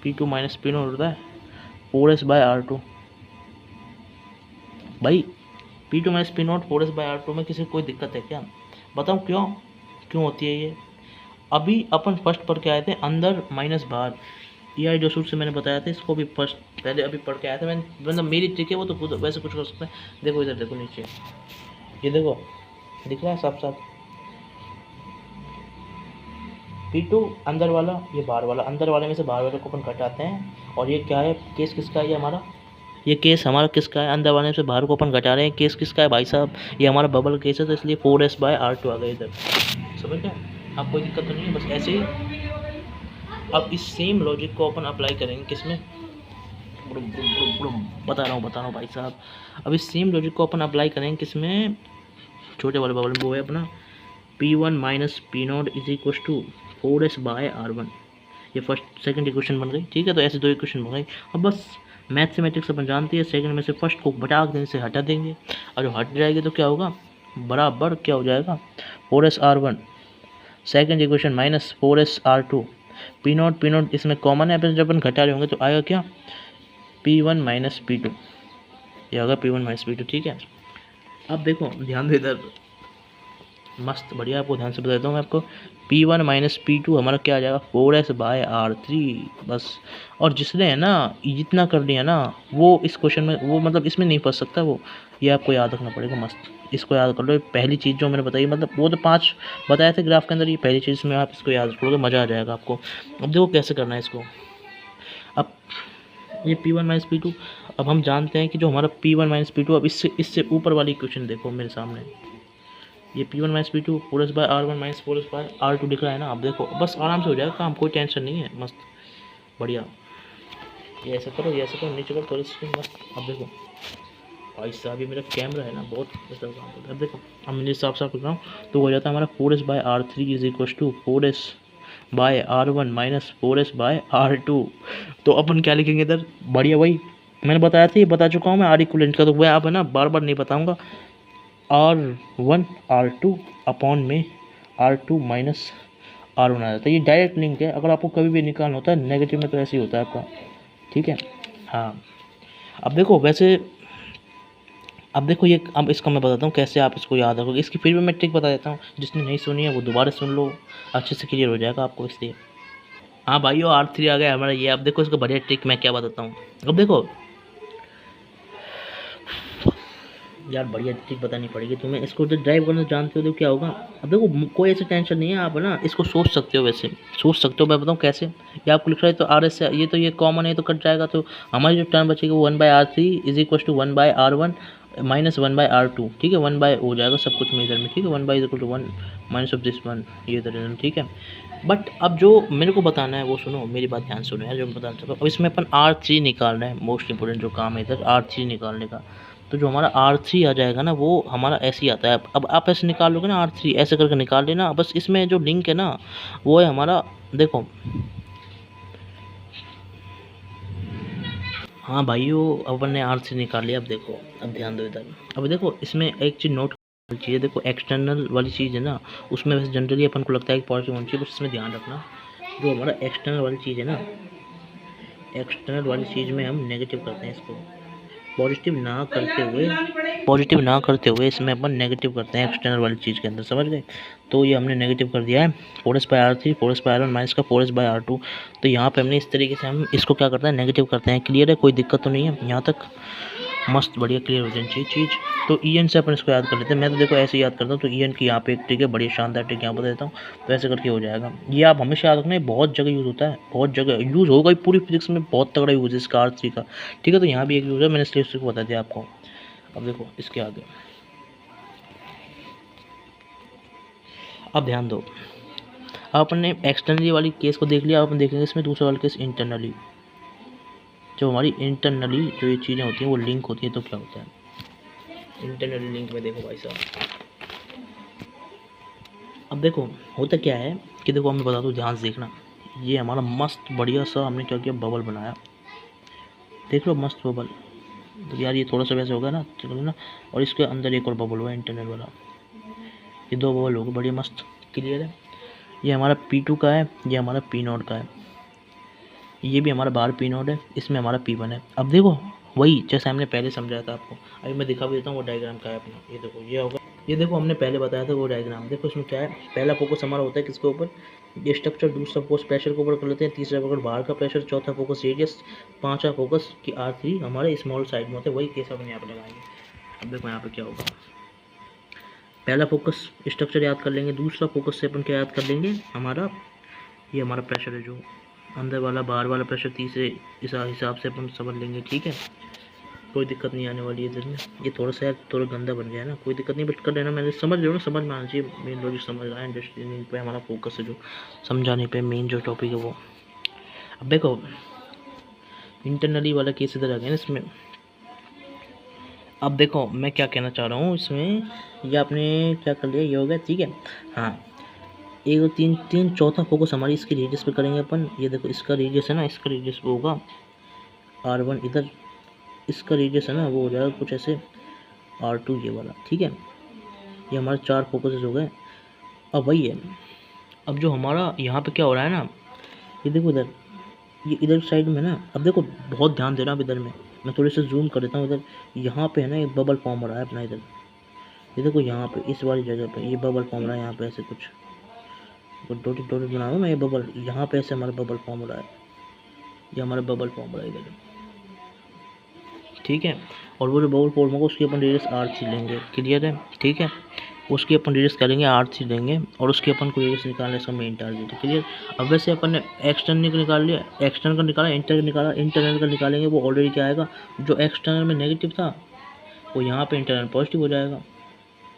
P2 माइनस P0 होता है 4s/R2। भाई P2 माइनस P0 4s/R2 में किसी को कोई दिक्कत है क्या, बताऊँ क्यों क्यों होती है ये। अभी अपन फर्स्ट पढ़ के आए थे, अंदर माइनस बाहर, ये जो सूत्र से मैंने बताया था, इसको भी फर्स्ट पहले अभी पढ़ के आया था मैंने, मतलब मेरी ट्रिक है वो, तो खुद वैसे कुछ कर सकते हैं। देखो इधर देखो नीचे, ये देखो दिख रहा है साफ साफ, P2 अंदर वाला, ये बाहर वाला, अंदर वाले में से बाहर वाले को अपन घटाते हैं। और ये क्या है, केस किसका है, ये हमारा, ये केस हमारा किसका है, अंदर वाले से बाहर को अपन घटा रहे हैं, केस किसका है भाई साहब, ये हमारा बबल केस है, तो इसलिए 4s/R2 आ गया इधर, समझ गए आप, कोई दिक्कत तो नहीं है, बस ऐसे ही। अब इस सेम लॉजिक को अपन अप्लाई करेंगे किसमें, बता रहा हूँ भाई साहब। अब इस सेम लॉजिक को अपन अप्लाई करेंगे किसमें, छोटे वाले बबल में, वो है अपना P1 minus P0 is equal to 4s/R1। ये फर्स्ट सेकंड इक्वेशन बन गई, ठीक है। तो ऐसे दो इक्वेशन बन गई। अब बस मैथमेटिक्स अपन जानती है, सेकंड में से फर्स्ट को घटा देने से हटा देंगे, और जो हट जाएगी तो क्या होगा, बराबर क्या हो जाएगा 4s/R1, second equation minus 4s/R2, P0 इसमें कॉमन है, जब अपन घटा रहे होंगे तो आएगा क्या, P1 माइनस P2, ये होगा P1 माइनस P2, ठीक है। अब देखो ध्यान दे इधर, मस्त बढ़िया। आपको ध्यान से बता देता हूँ मैं आपको, P1 माइनस P2 हमारा क्या आ जाएगा 4s/R3 बस। और जिसने है ना जितना कर लिया ना वो इस क्वेश्चन में वो मतलब इसमें नहीं फंस सकता वो, ये आपको याद रखना पड़ेगा मस्त। इसको याद कर लो, पहली चीज़ जो मैंने बताई, मतलब वो तो 5 बताए थे ग्राफ के अंदर, ये पहली चीज़ में आप इसको याद रखोगे मज़ा आ जाएगा आपको। अब देखो कैसे करना है इसको। अब ये P1 माइनस P2, अब हम जानते हैं कि जो हमारा P1 माइनस P2, अब इससे इससे ऊपर वाली क्वेश्चन देखो मेरे सामने, ये P1 minus P2 4s/R1 minus 4s/R2 दिख रहा है ना। अब देखो बस आराम से हो जाएगा काम, कोई टेंशन नहीं है, मस्त बढ़िया। ये ऐसा करो, ये ऐसा करो, नीचे करो थोड़ी सी मस्त। अब देखो भाई साहब ये मेरा कैमरा है ना बहुत ऐसा काम करता है। अब देखो अब मैं साफ साफ कर रहा हूँ तो हो जाता है हमारा 4s/R3 is equal to 4s/R1 minus 4s/R2। तो अपन क्या लिखेंगे इधर, बढ़िया भाई मैंने बताया था, ये बता चुका हूँ मैं आर इक्वलेंट का, तो वह आप है ना बार बार नहीं बताऊँगा। R1 R2 अपॉन में R2 माइनस R1 आ जाता है, ये डायरेक्ट लिंक है। अगर आपको कभी भी निकालना होता है नेगेटिव में तो ऐसे ही होता है आपका, ठीक है। हाँ अब देखो वैसे, अब देखो ये, अब इसको मैं बताता हूँ कैसे आप इसको याद रखोगे। इसकी फिर भी मैं ट्रिक बता देता हूँ, जिसने नहीं सुनी है वो दोबारा सुन लो, अच्छे से क्लियर हो जाएगा आपको इसलिए। हाँ भाइयों R3 आ गया हमारा ये। अब देखो इसका बढ़िया ट्रिक मैं क्या बताता हूँ। अब देखो यार बढ़िया चीज़ बतानी पड़ेगी तुम्हें, इसको जो ड्राइव करना जानते हो तो क्या होगा। अब देखो कोई ऐसी टेंशन नहीं है, आप ना इसको सोच सकते हो, वैसे सोच सकते हो। मैं बताऊँ कैसे, ये आपको लिख रहा है तो आर एस से ये तो ये कॉमन है तो कट जाएगा, तो हमारी जो टर्म बचेगी वो 1/R3 is equal to 1/R1 minus 1/R2, ठीक है। 1 हो जाएगा सब कुछ में इधर में, ठीक है। 1 is equal to 1 minus of this 1, ये इधर, ठीक है। बट अब जो मेरे को बताना है वो सुनो, मेरी बात ध्यान सुनो यार, जो मैं बताना चाहता हूँ। अब इसमें अपन R3 निकालना है, मोस्ट इंपोर्टेंट जो काम है इधर R3 निकालने का। तो जो हमारा R3 आ जाएगा ना वो हमारा ऐसे ही आता है। अब आप ऐसे निकाल लोगे ना R3 ऐसे करके निकाल लेना, बस इसमें जो लिंक है ना वो है हमारा, देखो हाँ भाइयों अपन ने R3 निकाल लिया। अब देखो अब ध्यान दो इधर, अब देखो इसमें एक चीज़ नोट चीज़ है, देखो एक्सटर्नल वाली चीज़ है ना उसमें वैसे जनरली अपन को लगता है कि पॉजिटिव होनी चाहिए, बस इसमें ध्यान रखना जो हमारा एक्सटर्नल वाली चीज़ है ना, एक्सटर्नल वाली चीज़ में हम नेगेटिव करते हैं इसको, पॉजिटिव ना करते हुए इसमें अपन नेगेटिव करते हैं एक्सटर्नल वाली चीज़ के अंदर, समझ गए। तो ये हमने नेगेटिव कर दिया है 4s/R3 4s/R1 माइनस का 4s/R2। तो यहाँ पे हमने इस तरीके से हम इसको क्या करते हैं नेगेटिव करते हैं। क्लियर है, कोई दिक्कत तो नहीं है यहाँ तक, मस्त बढ़िया क्लियर हो जानी चाहिए चीज़। तो EN से अपन इसको याद कर लेते हैं। मैं तो देखो ऐसे याद करता हूँ, तो EN की यहाँ पे एक ट्रिक है, बढ़िया शानदार ट्रिक यहाँ बता देता हूँ। तो ऐसे करके हो जाएगा, ये आप हमेशा याद रखना, बहुत जगह यूज़ होता है, बहुत जगह यूज़ होगा, पूरी फिजिक्स में बहुत तगड़ा यूज़ है इसका R3 का, ठीक है। तो यहाँ भी एक यूज़ है, मैंने इसलिए उसको बता दिया आपको। अब देखो इसके आगे, अब ध्यान दो, आपने एक्सटर्नली वाली केस को देख लिया, अपन देखेंगे इसमें दूसरा वाला केस इंटरनली। जो हमारी इंटरनली जो ये चीज़ें होती हैं वो लिंक होती हैं, तो क्या होता है इंटरनली लिंक में, देखो भाई साहब। अब देखो होता क्या है कि देखो मैं बता दूँ, ध्यान से देखना, ये हमारा मस्त बढ़िया सा हमने क्या किया बबल बनाया, देख लो मस्त बबल। तो यार ये थोड़ा सा वैसे होगा ना, चलो ना, और इसके अंदर एक और बबल हुआ इंटरनल वाला, ये 2 बबल हो गए बढ़िया मस्त। क्लियर है, ये हमारा P2 का है, ये हमारा P0 का है, ये भी हमारा बाहर P0 है, इसमें हमारा P1 है। अब देखो वही जैसे हमने पहले समझाया था आपको, अभी मैं दिखा भी देता हूँ वो डायग्राम का है अपना। ये देखो ये होगा, ये देखो हमने पहले बताया था वो डायग्राम, देखो इसमें क्या है, पहला फोकस हमारा होता है किसके ऊपर, ये स्ट्रक्चर, दूसरा फोकस प्रेशर के ऊपर कर लेते हैं, तीसरा फोकस बाहर का प्रेशर, चौथा फोकस रेडियस, पांचवा फोकस की R3 हमारे स्मॉल साइड में होते हैं, वही केस अपन यहाँ पर लगाएंगे। अब देखो यहाँ पे क्या होगा, पहला फोकस स्ट्रक्चर याद कर लेंगे, दूसरा फोकस से अपन क्या याद कर लेंगे, हमारा ये हमारा प्रेशर है जो अंदर वाला, बाहर वाला प्रेशर, तीसरे इस हिसाब से अपन समझ लेंगे, ठीक है। कोई दिक्कत नहीं आने वाली है इधर में। ये थोड़ा सा यार थोड़ा गंदा बन गया है ना, कोई दिक्कत नहीं, बट कर लेना, मैंने समझ लो ना, समझ में आना चाहिए, मेन लॉजिक समझ रहा है, अंडरस्टैंडिंग पे हमारा फोकस है, जो समझाने पे मेन जो टॉपिक है वो। अब देखो इंटरनली वाला केस इधर आ गया ना इसमें। अब देखो मैं क्या कहना चाह रहा हूँ इसमें, ये आपने क्या कर लिया, ये हो गया, ठीक है। हाँ एक दो तीन तीन, चौथा फोकस हमारी इसके रेडियस पे करेंगे अपन। ये देखो इसका रेडियस है ना, इसका रेडियस पे होगा R1, इधर इसका रेडियस है ना वो हो जाएगा कुछ ऐसे R2 ये वाला, ठीक है। ये हमारे 4 फोकसेस हो गए। अब वही है, अब जो हमारा यहाँ पे क्या हो रहा है ना, ये देखो इधर, ये इधर साइड में ना, अब देखो बहुत ध्यान देना, अब इधर में मैं थोड़े से जूम कर देता हूँ, इधर यहाँ पे है ना एक बबल फॉर्म हो रहा है अपना इधर, ये देखो यहाँ पे इस वाली जगह पे ये बबल फॉर्म रहा है, यहाँ पे ऐसे कुछ डॉटेड डॉटेड बना रहा हूँ मैं, ये बबल यहाँ पे ऐसे हमारा बबल फॉर्म हो रहा है, ये हमारा बबल फॉर्म हो रहा है इधर, ठीक है। और वो जो बबल फॉर्म होगा उसकी अपन रेडियस R3 लेंगे, क्लियर है, ठीक है। उसकी अपन रेडियस करेंगे R3 लेंगे और उसकी अपन को रेडियस निकालना है, इसका मेन टारगेट है, क्लियर। अब वैसे अपन ने एक्सटर्नल का निकाल लिया, एक्सटर्नल का निकाला, इंटरनल का निकाला, इंटरनल का निकालेंगे वो ऑलरेडी क्या आएगा, जो एक्सटर्नल में नेगेटिव था वो यहाँ पे इंटरनल पॉजिटिव हो जाएगा,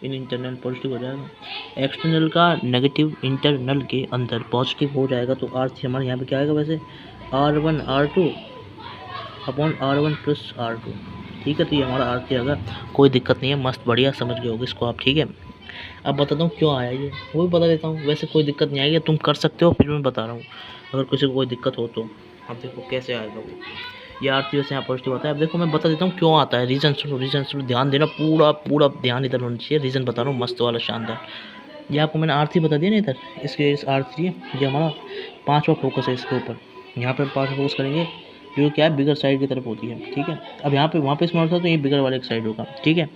इन इंटरनल पॉजिटिव हो जाएगा। एक्सटर्नल का नेगेटिव इंटरनल के अंदर पॉजिटिव हो जाएगा, तो R3 हमारे यहाँ पे क्या आएगा वैसे R1 R2 upon R1 plus R2, ठीक है। तो ये हमारा R3 आएगा, कोई दिक्कत नहीं है, मस्त बढ़िया समझ गए होगे इसको आप, ठीक है। अब बताता हूँ क्यों आया ये, वो भी बता देता हूँ, वैसे कोई दिक्कत नहीं आएगी, तुम कर सकते हो, फिर मैं बता रहा हूँ अगर किसी को कोई दिक्कत हो तो। अब देखो कैसे आएगा वो, ये R3 वैसे यहाँ पॉजिटिव आता है। अब देखो मैं बता देता हूँ क्यों आता है, रीज़न सुनो, ध्यान देना, पूरा ध्यान इधर होना चाहिए, रीज़न बता रहा हूँ मस्त वाला शानदार। ये आपको मैंने R3 बता दिया ना इधर, इसके इस R3 ये हमारा 5वां फोकस है इसके ऊपर, यहाँ पर 5वां फोकस करेंगे जो क्या है बिगर साइड की तरफ होती है, ठीक है। अब यहाँ पे वहाँ पे स्मॉल था तो ये बिगर वाले एक साइड होगा, ठीक है।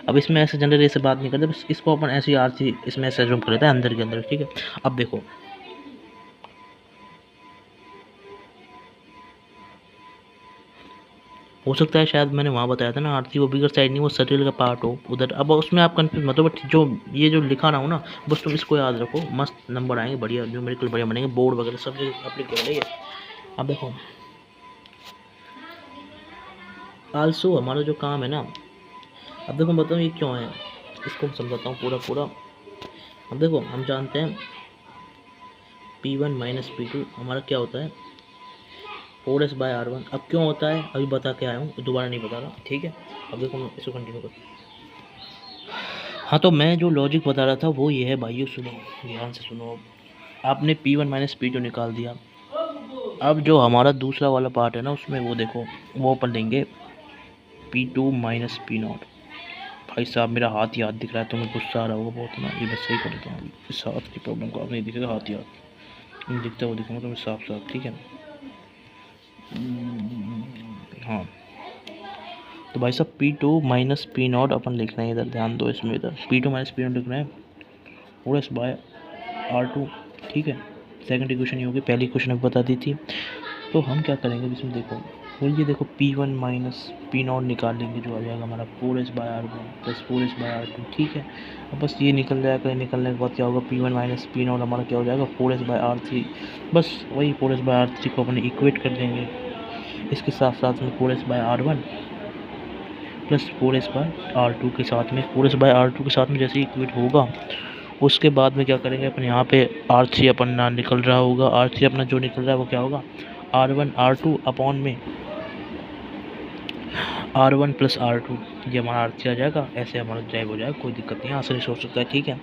अब इसमें ऐसे जनरली ऐसे बात नहीं करते, बस इसको अपन ऐसे ही R3 इसमें ऐसे जूम कर लेते हैं अंदर के अंदर, ठीक है। अब देखो हो सकता है शायद मैंने वहाँ बताया था ना R3 वो बिगर साइड नहीं, वो सर्कल का पार्ट हो उधर। अब उसमें आप कंफ्यूज मत हो, बट जो ये जो लिखा ना हो ना, बस तुम इसको याद रखो, मस्त नंबर आएंगे, बढ़िया न्यूमेरिकल बढ़िया बनेंगे, बोर्ड वगैरह सब जगह एप्लीकेबल है ये। अब देखो आल्सो हमारा जो काम है ना, अब देखो बताऊँ ये क्यों है, इसको मैं समझाता हूँ पूरा। अब देखो हम जानते हैं P1 माइनस P2 हमारा क्या होता है 4s बाय R1। अब क्यों होता है अभी बता के आया हूँ, दोबारा नहीं बता रहा, ठीक है। अब देखो मैं इसको कंटिन्यू कर, हाँ तो मैं जो लॉजिक बता रहा था वो ये है भाइयों, सुनो ध्यान से सुनो। आपने P1 माइनस P2 निकाल दिया, अब जो हमारा दूसरा वाला पार्ट है ना उसमें वो देखो वो अपन लेंगे P2 माइनस P0। भाई साहब मेरा हाथ याद दिख रहा है, तुम्हें गुस्सा आ रहा होगा बहुत ना, ये बस सही कर देता हूँ, इस हाथ की प्रॉब्लम को आप नहीं दिखेगा, हाथ याद नहीं दिखता वो दिखाऊंगा तुम्हें साफ साफ, ठीक है। हाँ तो भाई साहब P2 माइनस P0 अपन लिखना है इधर, ध्यान दो इसमें, इधर P2 माइनस P0 लिखना है 4s बाय R2, ठीक है। सेकंड इक्वेशन ये होगी, पहली इक्वेशन अभी बता दी थी। तो हम क्या करेंगे इसमें देखो, और ये देखो P1 माइनस P0 निकाल लेंगे, जो आ जाएगा हमारा 4s bye R1 plus 4s bye R2, ठीक है। अब बस ये निकल जाएगा, निकलने के बाद क्या होगा P1 माइनस P0 हमारा क्या हो जाएगा 4s बाय R3, बस वही 4s बाय R3 को अपने इक्वेट कर देंगे, इसके साथ साथ में 4s bye R1 plus 4s bye R2 के साथ में, 4s बाय R2 के साथ में जैसे इक्वेट होगा उसके बाद में क्या करेंगे अपन, यहाँ पे R3 अपन ना निकल रहा होगा, R3 अपना जो निकल रहा है वो क्या होगा R1 R2 अपॉन में R1 प्लस R2, ये हमारा R3 आ जाएगा, ऐसे हमारा ड्राइव हो जाएगा, कोई दिक्कत नहीं है, आसानी से हो सकता है, ठीक है।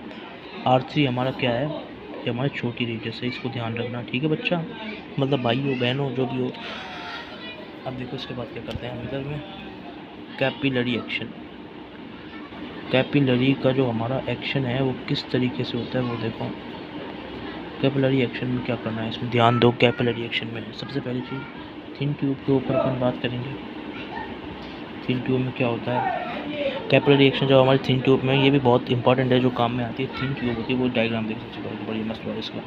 R3 हमारा क्या है, ये हमारी छोटी रेडियस है, इसको ध्यान रखना, ठीक है बच्चा, मतलब भाई हो बहन हो जो भी हो। अब देखो इसके बाद क्या करते हैं हम इधर में कैपिलरी एक्शन, कैपिलरी का जो हमारा एक्शन है वो किस तरीके से होता है वो देखो। कैपिलरी एक्शन में क्या करना है इसमें ध्यान दो, कैपिलरी एक्शन में सबसे पहली चीज़ थिन ट्यूब के ऊपर अपन बात करेंगे। थिन ट्यूब में क्या होता है कैपिलरी एक्शन, जो हमारी थिन ट्यूब में, ये भी बहुत इंपॉर्टेंट है, जो काम में आती है, थिन ट्यूब होती है, वो डायग्राम देख सकते हो, बड़ी मस्त है इसका।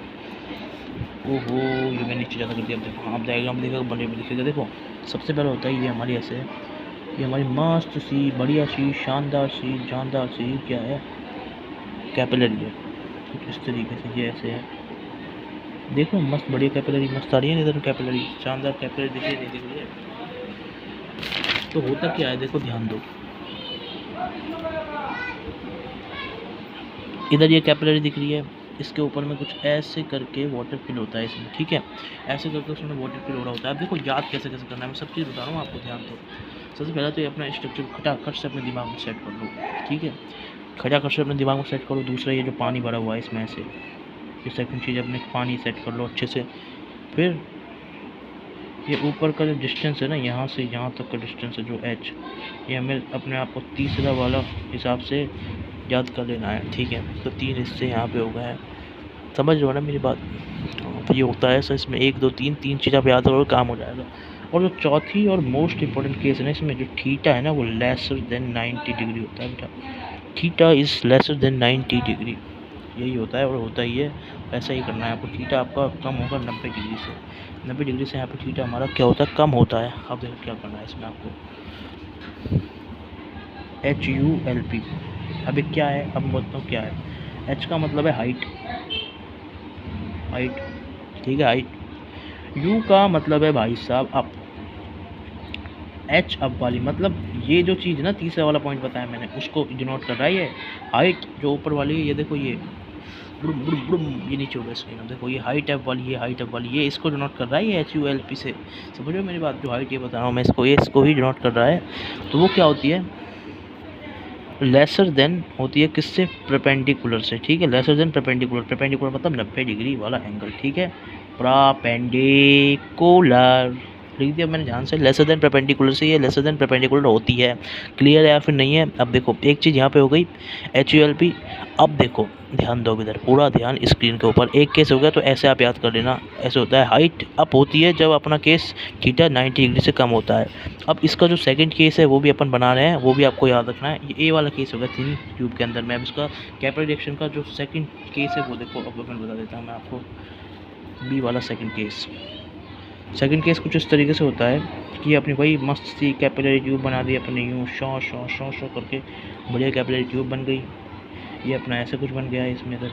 ओहो ये मैंने नीचे ज़्यादा कर दिया, अब देखो आप डायग्राम देखो बड़े में दिखेगा, देखो सबसे पहले होता है ये हमारी ऐसे है, ये हमारी मस्त सी बढ़िया सी शानदार सी जानदार सी क्या है कैपिलरी है, कुछ इस तरीके से ये ऐसे है, देखो मस्त बढ़िया कैपिलरी मस्त आ रही है इधर, कैपिलरी शानदार कैपिलरी दिख रही है। तो होता क्या है देखो ध्यान दो, इधर ये कैपिलरी दिख रही है, इसके ऊपर में कुछ ऐसे करके वाटर फिल होता है इसमें, ठीक है, ऐसे करके उसमें वाटर फिल हो रहा होता है। अब देखो याद कैसे कैसे करना है, मैं सब चीज़ बता रहा हूँ आपको, ध्यान दो। सबसे पहले तो ये अपना स्ट्रक्चर खटाखट से अपने दिमाग में सेट कर लो, ठीक है, खटाखट से अपने दिमाग में सेट करो। दूसरा ये जो पानी भरा हुआ है इसमें से, ये सेकंड चीज़ अपने पानी सेट कर लो अच्छे से। फिर ये ऊपर का जो डिस्टेंस है ना, यहाँ से यहाँ तक का डिस्टेंस है जो h, ये हमें अपने आप को तीसरा वाला हिसाब से याद कर लेना है, ठीक है। तो 3 हिस्से यहाँ पे हो गए हैं, समझ रहे हो ना मेरी बात। तो ये होता है सर, इसमें 1 2 3 चीज़ आप याद करो काम हो जाएगा। और जो चौथी और मोस्ट इंपॉर्टेंट केस है ना इसमें, जो थीटा है ना वो लेसर देन 90 डिग्री होता है बेटा, theta is lesser than 90 degree, यही होता है और होता ही है, ऐसा ही करना है आपको। थीटा आपका कम होगा 90 डिग्री से, 90 डिग्री से यहाँ पे थीटा हमारा क्या होता है, कम होता है। अब देखो क्या करना है इसमें आपको, HULP। अब ये क्या है, अब मैं बताता हूँ क्या है। H का मतलब है हाइट, हाइट, ठीक है, हाइट। U का मतलब है भाई साहब अप, H अप वाली, मतलब ये जो चीज़ ना तीसरा वाला पॉइंट बताया मैंने, उसको डिनोट कर रहा है ये हाइट जो ऊपर वाली है। ये देखो ये बुड़ुम बुड़ुम बुड़ुम, ये नीचे हो गया स्क्रीन। अब देखो ये हाइट अप वाली, ये हाइट अप वाली, ये इसको डिनोट कर रहा है, ये HULP से। समझ रहे हो मेरी बात, जो हाइट ये बता रहा हूँ मैं इसको, ये इसको ही डिनोट कर रहा है। तो वो क्या होती है, लेसर देन होती है किससे, परपेंडिकुलर से, ठीक है। लेसर देन परपेंडिकुलर, परपेंडिकुलर मतलब 90 डिग्री वाला एंगल, ठीक है, परपेंडिकुलर लिख दिया मैंने ध्यान से। लेसर देन परपेंडिकुलर से ये लेसर देन परपेंडिकुलर होती है। क्लियर है या फिर नहीं है। अब देखो एक चीज़ यहाँ पे हो गई HULP। अब देखो ध्यान दो इधर, पूरा ध्यान स्क्रीन के ऊपर। एक केस हो गया तो ऐसे आप याद कर लेना, ऐसे होता है हाइट अप होती है जब अपना केस थीटा 90 डिग्री से कम होता है। अब इसका जो सेकंड केस है वो भी अपन बना रहे हैं, वो भी आपको याद रखना है। ये ए वाला केस होगा थिन ट्यूब के अंदर में। अब इसका कैपिलरी रिएक्शन का जो सेकंड केस है वो देखो, अब अपन बता देता हूँ मैं आपको। बी वाला सेकंड केस, सेकंड केस कुछ इस तरीके से होता है कि अपनी वही मस्त सी कैपिलरी ट्यूब बना दी अपने, यूँ शॉ शॉ शॉ शॉ करके बढ़िया कैपिलरी ट्यूब बन गई। ये अपना ऐसे कुछ बन गया है इसमें, इधर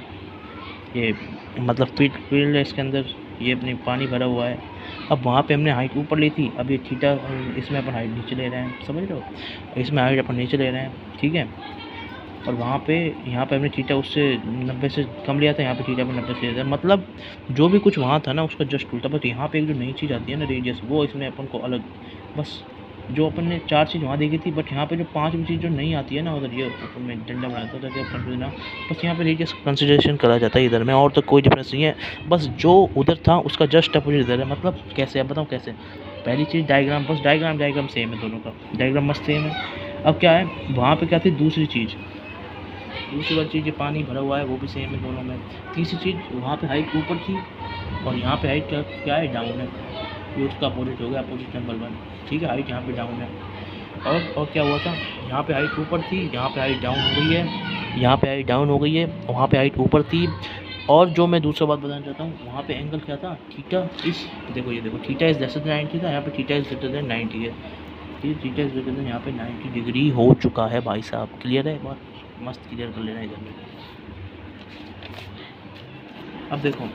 ये मतलब फील्ड है इसके अंदर, ये अपनी पानी भरा हुआ है। अब वहाँ पे हमने हाइट ऊपर ली थी, अब ये थीटा, इसमें अपन हाइट नीचे ले रहे हैं, समझ रहे हो, इसमें हाइट अपन नीचे ले रहे हैं, ठीक है। और वहाँ पे यहाँ पे हमने थीटा उससे 90 से कम लिया था, यहाँ पे थीटा पर 90 से लिया था। मतलब जो भी कुछ वहाँ था ना उसका जस्ट उल्टा। बस यहाँ पे एक जो नई चीज़ आती है ना रेडियस, वो इसमें अपन को अलग, बस जो अपन ने 4 चीज़ वहाँ देखी थी, बट यहाँ पे जो 5वीं चीज़ जो नहीं आती है ना उधर, ये अपन में डंडा बनाया था ताकि अपन ना, बस यहाँ पे रेडियस कंसिडरेशन करा जाता है इधर में, और तो कोई डिफरेंस नहीं है। बस जो उधर था उसका जस्ट अपोजिट इधर है। मतलब कैसे, अब बताऊँ कैसे। पहली चीज़ डायग्राम, बस डायग्राम सेम है, दोनों का डायग्राम मस्त सेम है। अब क्या है, वहाँ पर क्या थी दूसरी वाली चीज़, ये पानी भरा हुआ है वो भी सेम है दोनों में। तीसरी चीज़, वहाँ पे हाइट ऊपर थी और यहाँ पे हाइट क्या है, डाउन है। ये उसका अपोजिट हो गया, अपोजिट नंबर 1, ठीक है। हाइट यहाँ पे डाउन है। और क्या हुआ था, यहाँ पे हाइट ऊपर थी, यहाँ पे हाइट डाउन हो गई है, यहाँ पे हाइट डाउन हो गई है, वहाँ पे हाइट ऊपर थी। और जो मैं दूसरा बात बताना चाहता हूँ, वहाँ पे एंगल क्या था, थीटा इस, देखो ये देखो, थीटा इज लेसर देन 90 था, यहाँ पे थीटा इज ग्रेटर देन 90 है। थीटा इज ग्रेटर देन यहाँ पे 90 डिग्री हो चुका है भाई साहब। क्लियर है, बात मस्त क्लियर कर लेना इधर में। अब देखो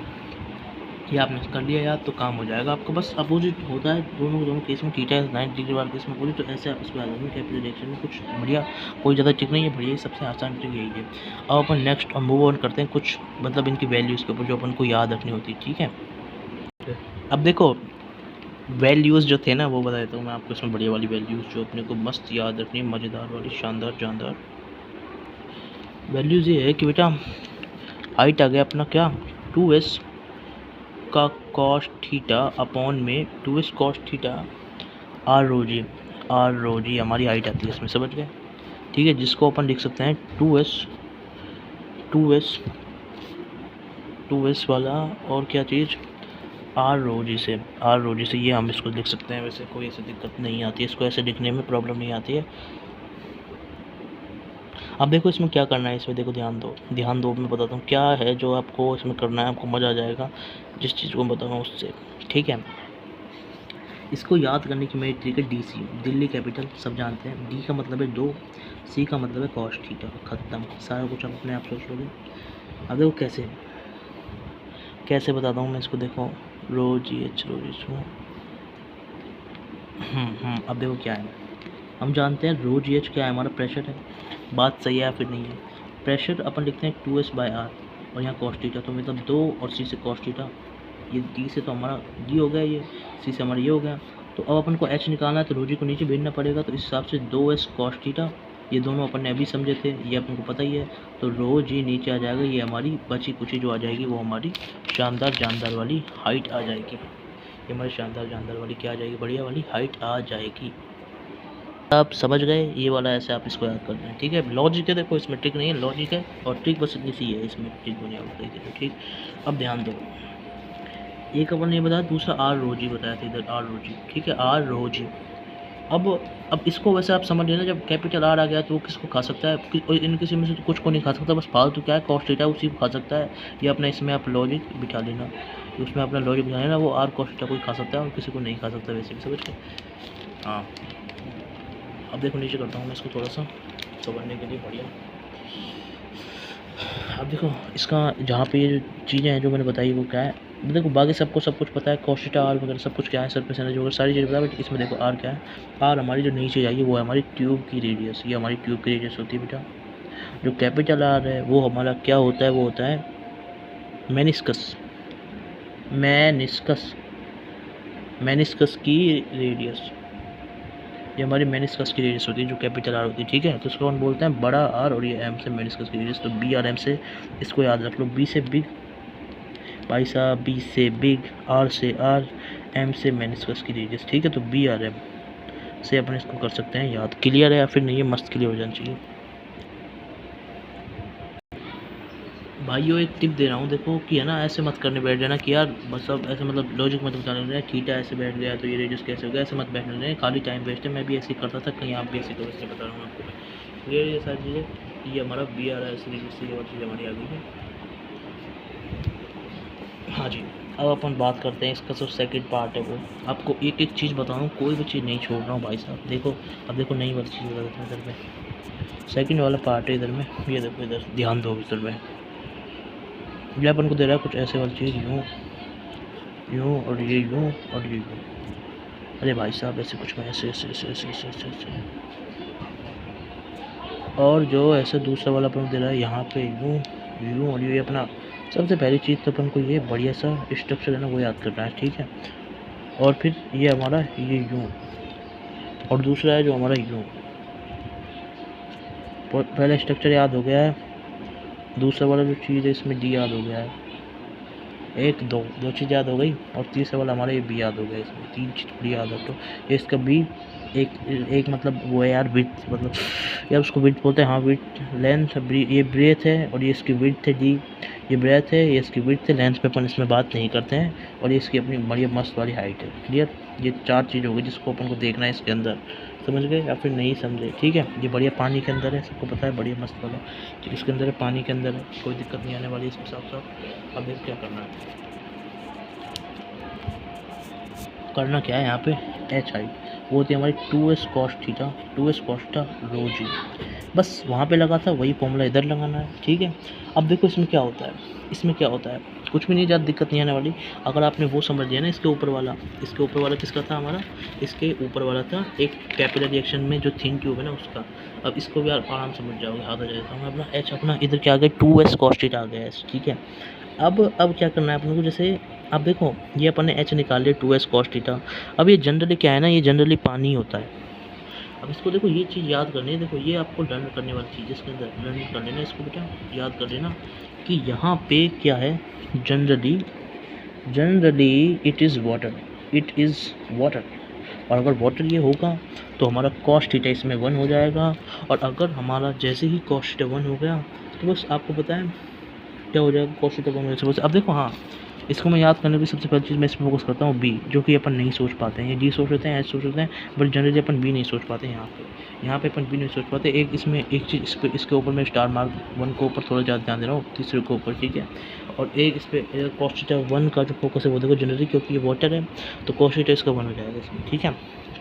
ये आपने कर लिया यार तो काम हो जाएगा आपको। बस अपोजिट होता है दोनों केस में, थीटा 90 डिग्री वाले केस में अपोजिट, तो ऐसे आप इसको याद रखेंगे। कैपिलरी रिएक्शन में कुछ बढ़िया, कोई ज़्यादा ट्रिक नहीं है, बढ़िया सबसे आसान ट्रिक यही है। अब अपन नेक्स्ट और मूव ऑन करते हैं कुछ, मतलब इनकी वैल्यूज़ के ऊपर जो अपन को याद रखनी होती है, ठीक है। अब देखो वैल्यूज़ जो थे ना वो बता देता हूँ मैं आपको, इसमें बढ़िया वाली वैल्यूज़ जो अपने को मस्त याद रखनी है, मज़ेदार वाली, शानदार जानदार वैल्यूज़ ये है कि बेटा हाइट आ गया अपना क्या, 2s का कॉस थीटा अपॉन में 2s कॉस थीटा आर रो जी हमारी हाइट आती है इसमें, समझ गए, ठीक है। जिसको अपन लिख सकते हैं 2s वाला और क्या चीज़, आर रो जी से ये हम इसको लिख सकते हैं। वैसे कोई ऐसी दिक्कत नहीं आती है, इसको ऐसे लिखने में प्रॉब्लम नहीं आती है। अब देखो इसमें क्या करना है, इसमें देखो ध्यान दो मैं बताता हूँ क्या है जो आपको इसमें करना है, आपको मज़ा आ जाएगा जिस चीज़ को मैं बताऊँगा उससे, ठीक है। इसको याद करने की मेरी ट्रिक है DC, दिल्ली कैपिटल, सब जानते हैं। D का मतलब है 2, C का मतलब है कॉस थीटा, ख़त्म, सारा कुछ आप अपने आप सोच लोगे। अब देखो कैसे बताता हूँ मैं इसको, देखो रो जी एच अब देखो क्या है, हम जानते हैं रो जी एच क्या है, हमारा प्रेशर है। बात सही है या फिर नहीं है। प्रेशर अपन लिखते हैं 2s/r और यहाँ कॉस थीटा, तो मतलब 2 और C से कॉस थीटा, ये D से तो हमारा D हो गया, ये C से हमारा ये हो गया। तो अब अपन को H निकालना है तो रो जी को नीचे भेजना पड़ेगा, तो इस हिसाब से 2s कॉस थीटा, ये दोनों अपन ने अभी समझे थे, ये अपन को पता ही है। तो रो जी नीचे आ जाएगा, ये हमारी बची कुची जो आ जाएगी वो हमारी शानदार जानदार वाली हाइट आ जाएगी। ये हमारी शानदार जानदार वाली क्या आ जाएगी, बढ़िया वाली हाइट आ जाएगी। आप समझ गए, ये वाला ऐसे आप इसको याद करते हैं, ठीक है। लॉजिक है, देखो इसमें ट्रिक नहीं है, लॉजिक है और ट्रिक बस इतनी सी है इसमें, ट्रिक दुनिया बताई थी, ठीक। अब ध्यान दो, एक अपन ने बताया, दूसरा आर रो जी बताया था इधर, आर रो जी, ठीक है, आर रो जी। अब इसको वैसे आप समझ लेना, जब कैपिटल आर आ गया तो वो किसको खा सकता है, और इन किसी में से तो कुछ को नहीं खा सकता, बस फालतू क्या है कॉस्ट थीटा उसी को खा सकता है। ये अपना इसमें आप लॉजिक बिठा लेना, उसमें अपना लॉजिक बिठा लेना, वो आर कॉस्ट थीटा कोई खा सकता है और किसी को नहीं खा सकता वैसे भी, समझ के। हाँ, अब देखो नीचे करता हूँ मैं इसको थोड़ा सा समझने के लिए बढ़िया। अब देखो इसका जहाँ पे ये जो चीज़ें हैं जो मैंने बताई वो क्या है, देखो बाकी सबको सब कुछ पता है, कॉस्ट थीटा आर वगैरह सब कुछ क्या है, सरफेस एनर्जी वगैरह सारी चीज़ें पता है, बट इसमें देखो आर क्या है। आर हमारी जो नई चीज़ आई है वो है हमारी ट्यूब की रेडियस, ये हमारी ट्यूब की रेडियस होती है बेटा। जो कैपिटल आर है वो हमारा क्या होता है, वो होता है मेनिस्कस, मेनिस्कस मेनिस्कस की रेडियस, ये हमारी मेनिस्कस की रेडियस होती है जो कैपिटल आर होती है, ठीक है। तो इसको हम बोलते हैं बड़ा आर, और ये एम से मेनिस्कस की रेडियस, तो बी आर एम से इसको याद रख लो, बी से बिग भाई साहब, बी से बिग, आर से आर, एम से मेनिस्कस की रेडियस, ठीक है। तो बी आर एम से अपन इसको कर सकते हैं याद। क्लियर है या फिर नहीं है, मस्त क्लियर हो जाना चाहिए भाइयों। एक टिप दे रहा हूँ देखो कि है ना, ऐसे मत करने बैठ जाना कि यार बस अब ऐसे मतलब लॉजिक मत बता रहे थीटा ऐसे बैठ गया तो ये रेडियस कैसे हो गया, ऐसे मत बैठने रहे, खाली टाइम वेस्ट है। मैं भी ऐसे ही करता था, कहीं आप भी ऐसे करो, इससे बता रहा हूँ आपको क्लियर ये सारी चीज़ें। ये हमारा बी आर एस रेडियस से और चीज़ हमारी आ गई है। हाँ जी, अब अपन बात करते हैं इसका जो सेकंड पार्ट है, वो आपको एक एक चीज़ बताऊँ, कोई भी चीज़ नहीं छोड़ रहा हूँ भाई साहब। देखो अब देखो नई वाली चीज़ बता देता हूँ इधर में, सेकंड वाला पार्ट है इधर में, ये देखो इधर ध्यान दो इधर में, ये अपन को दे रहा है कुछ ऐसे वाली चीज़, यूँ यूँ और ये यूँ और ये यूँ। अरे भाई साहब ऐसे कुछ में ऐसे ऐसे ऐसे ऐसे ऐसे ऐसे ऐसे, और जो ऐसे दूसरा वाला अपन को दे रहा है यहाँ पे यूँ यूँ और ये अपना सबसे पहली चीज़ तो अपन को ये बढ़िया सा स्ट्रक्चर है ना वो याद करना है, ठीक है। और फिर ये हमारा ये यूँ, और दूसरा है जो हमारा यूँ। पहला स्ट्रक्चर याद हो गया है, दूसरा वाला जो चीज़ है इसमें डी याद हो गया है, एक दो चीज़ याद हो गई, और तीसरा वाला हमारा ये बी याद हो गया, इसमें तीन चीज़ बड़ी याद रखो। ये इसका बी एक मतलब वो है यार विड्थ, मतलब यार उसको विड्थ बोलते हैं, हाँ विड्थ, लेंथ, ये ब्रेथ है, और ये इसकी विड्थ है डी, ये ब्रेथ है, ये इसकी विड्थ है, लेंथ पे अपन इसमें बात नहीं करते हैं, और ये इसकी अपनी बढ़िया मस्त वाली हाइट है। क्लियर, ये चार चीज़ हो गई जिसको अपन को देखना है इसके अंदर, समझ गए या फिर नहीं समझे, ठीक है। ये बढ़िया पानी के अंदर है, सबको पता है, बढ़िया मस्त वाला तो इसके अंदर है, पानी के अंदर है, कोई दिक्कत नहीं आने वाली इसके साथ साथ। अब देख क्या करना है, करना क्या है यहाँ पे, एच आई वो होती है हमारी 2s cos theta, 2s cos theta rho जी, बस वहाँ पे लगा था वही फॉर्मूला इधर लगाना है, ठीक है। अब देखो इसमें क्या होता है, इसमें क्या होता है, कुछ भी नहीं, ज़्यादा दिक्कत नहीं आने वाली अगर आपने वो समझ लिया ना। इसके ऊपर वाला किसका था हमारा, इसके ऊपर वाला था एक कैपिलरी रिएक्शन में जो थिन ट्यूब है ना उसका। अब इसको भी आप आराम समझ जाओगे, याद आ जाएगा हमें अपना एच, अपना इधर क्या आ गया 2s cos थीटा आ गया, ठीक है। अब क्या करना है अपने को, जैसे अब देखो ये अपन ने एच निकाल लिया 2s cos थीटा। अब ये जनरली क्या है ना, ये जनरली पानी होता है। अब इसको देखो ये चीज़ याद करनी है, देखो ये आपको लर्न करने वाली चीज़, इसके अंदर लर्न कर लेना, इसको बेटा याद कर लेना कि यहाँ पे क्या है, जनरली इट इज़ वाटर, और अगर वाटर ये होगा तो हमारा cos थीटा इसमें 1 हो जाएगा, और अगर हमारा जैसे ही cos थीटा 1 हो गया तो बस आपको पता है क्या हो जाएगा, cos थीटा 1 हो जाएगा। अब देखो हाँ, इसको मैं याद करने की सबसे पहली चीज़ मैं इसमें फोकस करता हूँ बी, जो कि अपन नहीं सोच पाते हैं, ये डी सोच लेते हैं, एच सोच लेते हैं, बट जनरली अपन बी नहीं सोच पाते यहाँ पे अपन बी नहीं सोच पाते। एक इसमें एक चीज़ इसके ऊपर मैं स्टार मार्क 1 के ऊपर थोड़ा ज़्यादा ध्यान दे रहा हूँ, तीसरे के ऊपर, ठीक है। और एक इस पर cos थीटा 1 का जो फोकस है वो देखो जनरली, क्योंकि ये वाटर है तो cos थीटा इसका 1 हो जाएगा इसमें, ठीक है।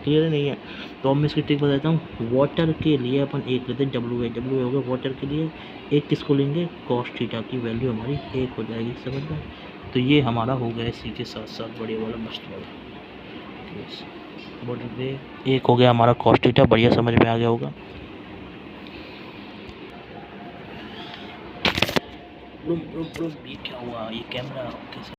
क्लियर नहीं है तो अब मैं इसकी ट्रिक बताता हूँ। वाटर के लिए अपन एक लेते हैं डब्ल्यू हो गया वाटर के लिए, एक किसको लेंगे cos थीटा की वैल्यू हमारी 1 हो जाएगी, समझ में। तो ये हमारा हो गया इसी के साथ साथ बढ़िया वाला मस्त वाला बॉर्डर पे एक हो गया हमारा cos थीटा, बढ़िया समझ में आ गया होगा। ये क्या हुआ, ये कैमरा कैसे